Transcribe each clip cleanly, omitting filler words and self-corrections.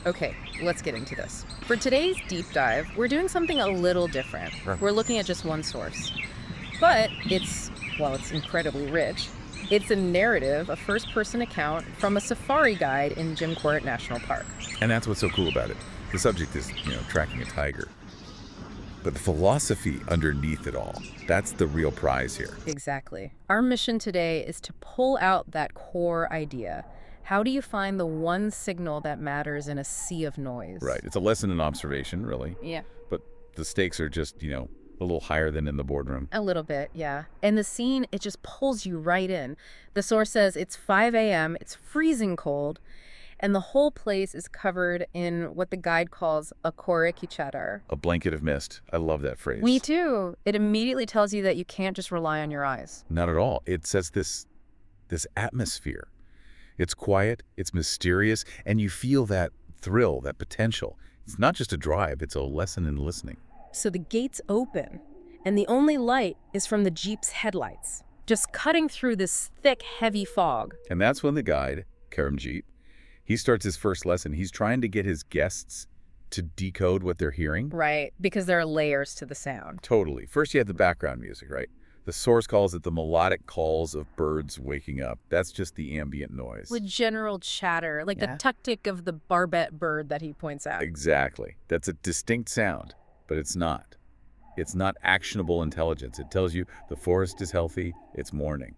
Okay, let's get into this. For today's deep dive, we're doing something a little different. Right. We're looking at just one source. But it's incredibly rich. It's a narrative, a first person account from a safari guide in Jim Court National Park. And that's what's so cool about it. The subject is, tracking a tiger. But the philosophy underneath it all, that's the real prize here. Exactly. Our mission today is to pull out that core idea. How do you find the one signal that matters in a sea of noise? Right. It's a lesson in observation, really. Yeah. But the stakes are just, a little higher than in the boardroom. A little bit, yeah. And the scene, it just pulls you right in. The source says it's 5 a.m., it's freezing cold, and the whole place is covered in what the guide calls a koriki chadar. A blanket of mist. I love that phrase. Me too. It immediately tells you that you can't just rely on your eyes. Not at all. It sets this atmosphere. It's quiet, it's mysterious, and you feel that thrill, that potential. It's not just a drive, it's a lesson in listening. So the gates open, and the only light is from the Jeep's headlights, just cutting through this thick, heavy fog. And that's when the guide, Karamjeet, he starts his first lesson. He's trying to get his guests to decode what they're hearing. Right, because there are layers to the sound. Totally. First, you have the background music, right? The source calls it the melodic calls of birds waking up. That's just the ambient noise. With general chatter, like Yeah. the tuk-tuk of the barbet bird that he points out. Exactly. That's a distinct sound, but it's not. It's not actionable intelligence. It tells you the forest is healthy, it's morning.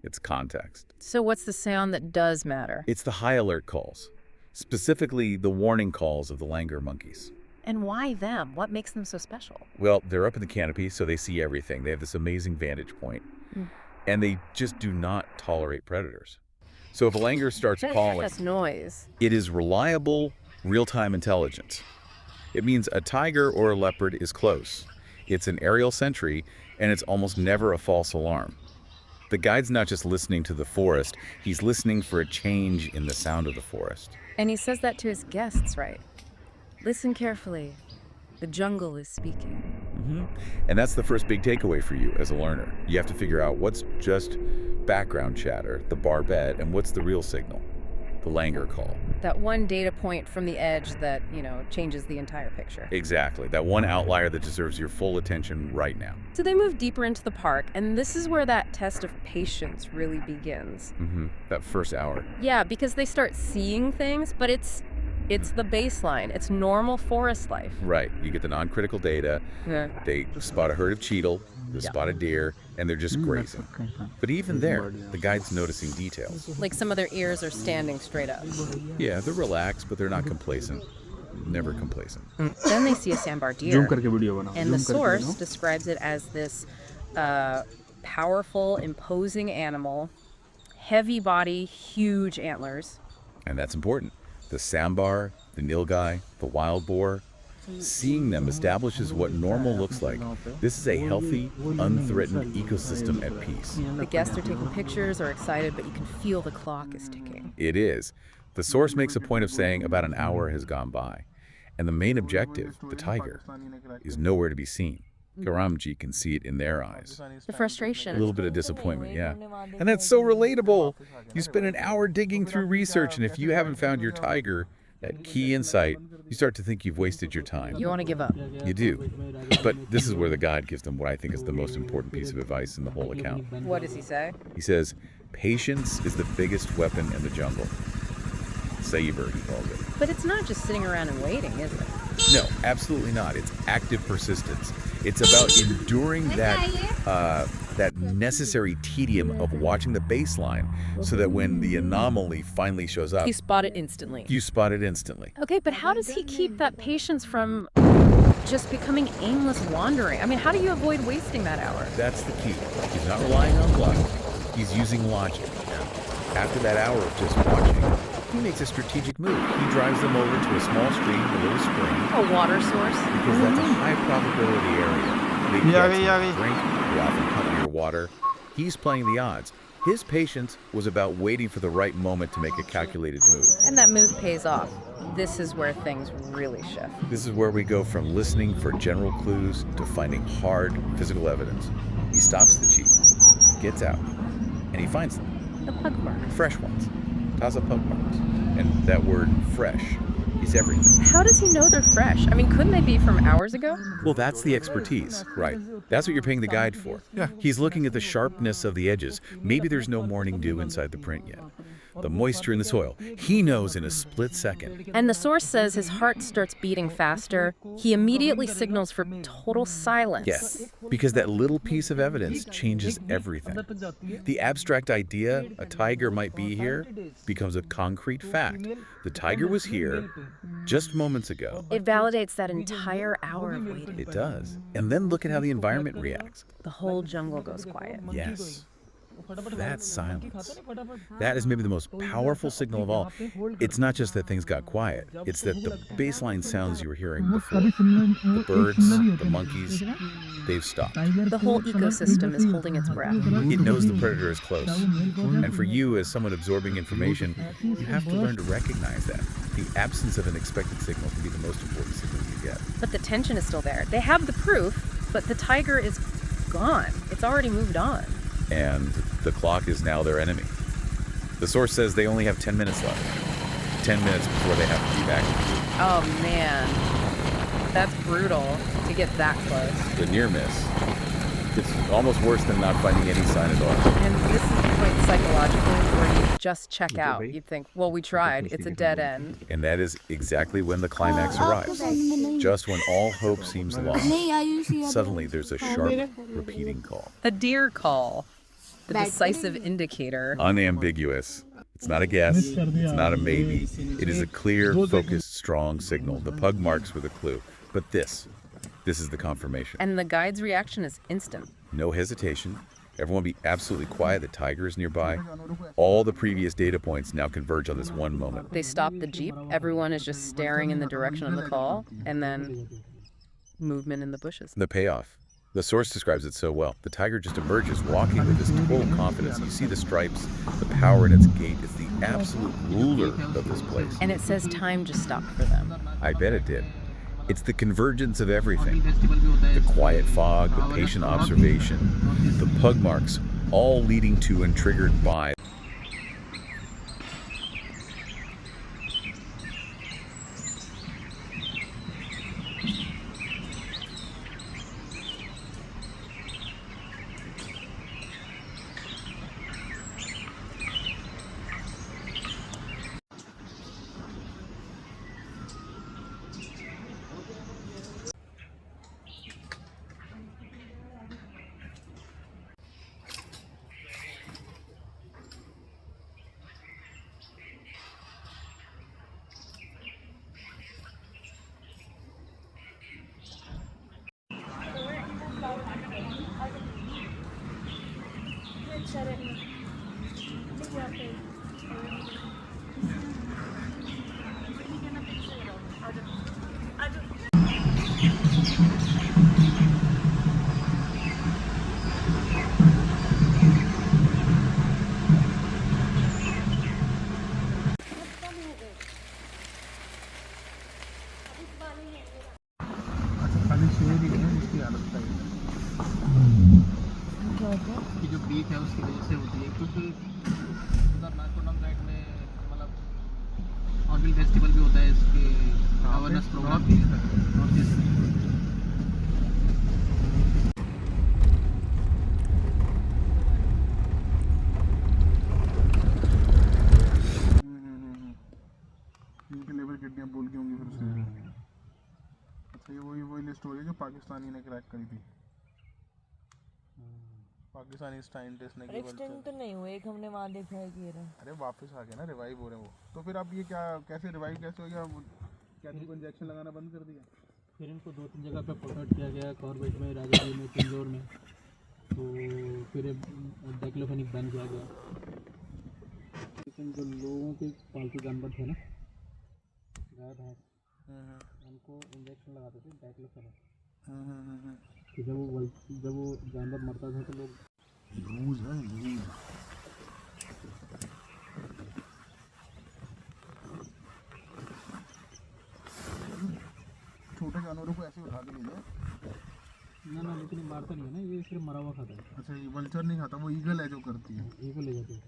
It's context. So what's the sound that does matter? It's the high alert calls, specifically the warning calls of the langur monkeys. And why them? What makes them so special? Well, they're up in the canopy, so they see everything. They have this amazing vantage point, and they just do not tolerate predators. So if a langur starts calling, That's noise. it is reliable, real-time intelligence. It means a tiger or a leopard is close. It's an aerial sentry, and it's almost never a false alarm. The guide's not just listening to the forest, he's listening for a change in the sound of the forest. And he says that to his guests, right? Listen carefully. The jungle is speaking. And that's the first big takeaway for you as a learner. You have to figure out what's just background chatter, the barbet, and what's the real signal, the langur call. That one data point from the edge that, changes the entire picture. Exactly, that one outlier that deserves your full attention right now. So they move deeper into the park, and this is where that test of patience really begins. That first hour. Yeah, because they start seeing things, but it's the baseline. It's normal forest life. Right, you get the non-critical data. Yeah. They spot a herd of cheetal, they spot a deer, and they're just grazing. But even there, the guide's noticing details. Like some of their ears are standing straight up. Yeah, they're relaxed, but they're not complacent. Never complacent. Then they see a sambar deer, zoom करके video बनाओ and the zoom करके source बनाओ। describes it as this powerful, imposing animal, heavy body, huge antlers. And that's important. The sambar, the nilgai, the wild boar, seeing them establishes what normal looks like. This is a healthy, unthreatened ecosystem at peace. The guests are taking pictures or excited, but you can feel the clock is ticking. It is. The source makes a point of saying about an hour has gone by. And the main objective, the tiger, is nowhere to be seen. Karamji can see it in their eyes. The frustration. A little bit of disappointment, yeah. And that's so relatable. You spend an hour digging through research, and if you haven't found your tiger, that key insight, you start to think you've wasted your time. You want to give up. You do. But this is where the guide gives them what I think is the most important piece of advice in the whole account. What does he say? He says, patience is the biggest weapon in the jungle. Savor, he calls it. But it's not just sitting around and waiting, is it? No, absolutely not. It's active persistence. It's about enduring that necessary tedium of watching the baseline so that when the anomaly finally shows up, You spot it instantly. you spot it instantly. Okay, but how does he keep that patience from just becoming aimless wandering? I mean, how do you avoid wasting that hour? That's the key. He's not relying on luck. He's using logic. After that hour of just watching, he makes a strategic move. He drives them over to a small stream, a little spring, A water source? because that's a high probability area. They Yeah, get yeah, some yeah. drink, they often hunt near water. He's playing the odds. His patience was about waiting for the right moment to make a calculated move. And that move pays off. This is where things really shift. This is where we go from listening for general clues to finding hard physical evidence. He stops the jeep, gets out, and he finds them. The pug mark. Fresh ones. Taza pug marks. And that word fresh is everything. How does he know they're fresh? I mean, couldn't they be from hours ago? Well, that's the expertise, right? That's what you're paying the guide for. Yeah. He's looking at the sharpness of the edges. Maybe there's no morning dew inside the print yet. The moisture in the soil. He knows in a split second. And the source says his heart starts beating faster. He immediately signals for total silence. Yes, because that little piece of evidence changes everything. The abstract idea a tiger might be here becomes a concrete fact. The tiger was here just moments ago. It validates that entire hour of waiting. It does. And then look at how the environment reacts. The whole jungle goes quiet. Yes. That silence. That is maybe the most powerful signal of all. It's not just that things got quiet. It's that the baseline sounds you were hearing before, the birds, the monkeys, they've stopped. The whole ecosystem is holding its breath. It knows the predator is close. And for you, as someone absorbing information, you have to learn to recognize that. The absence of an expected signal can be the most important signal you get. But the tension is still there. They have the proof, but the tiger is gone. It's already moved on. And the clock is now their enemy. The source says they only have 10 minutes left. 10 minutes before they have to be back. Oh man, that's brutal to get that close. The near miss. It's almost worse than not finding any sign at all. And this is the point psychologically where you just check out. You'd think, well, we tried. It's a dead end. And that is exactly when the climax arrives. Just when all hope seems lost. Suddenly there's a sharp, repeating call. The deer call. The decisive indicator. Unambiguous. It's not a guess. It's not a maybe. It is a clear, focused, strong signal. The pug marks were the clue. But this is the confirmation. And the guide's reaction is instant. No hesitation. Everyone be absolutely quiet. The tiger is nearby. All the previous data points now converge on this one moment. They stop the jeep. Everyone is just staring in the direction of the call. And then movement in the bushes. The payoff. The source describes it so well. The tiger just emerges, walking with this total confidence. You see the stripes, the power in its gait. It's the absolute ruler of this place. And it says time just stopped for them. I bet it did. It's the convergence of everything. The quiet fog, the patient observation, the pug marks, all leading to and triggered by खाली शेर ही है इसकी हालत सही की जो बीच है उसकी वजह से होती है क्योंकि उधर नागकोटम साइड में मतलब हॉर्नबिल फेस्टिवल भी होता है इसके अवेयरनेस प्रोग्राम नॉर्थ ईस्ट में इनके लेबर किडनी बोल के होंगी फिर उससे अच्छा ये वही स्टोरी है जो पाकिस्तानी ने क्रैक करी थी पाकिस्तानी साइंटिस्ट ने एक्सटेंड तो नहीं हुए एक हमने वहाँ देखा है कि अरे वापस आ गया ना रिवाइव हो रहे हैं वो तो फिर अब ये क्या कैसे रिवाइव कैसे हो गया क्या इनको इंजेक्शन लगाना बंद कर दिया फिर इनको 2-3 जगह पे पोर्ट्रेट किया गया कॉर्बेट में राजौरी में पिंजौर में तो फिर डाइक्लोफेनिक बैन किया गया लेकिन जो लोगों के पालतू जानवर थे ना गाय भैंस उनको इंजेक्शन लगाते थे डाइक्लोफेनिक कि जब वो जानवर मरता था तो लोग लूज है लूज छोटे जानवरों को ऐसे उठा के ले जाए ना लेकिन ये मारता नहीं है ना ये सिर्फ मरा हुआ खाता है अच्छा ये वल्चर नहीं खाता वो ईगल है जो करती है ये को ले जाते हैं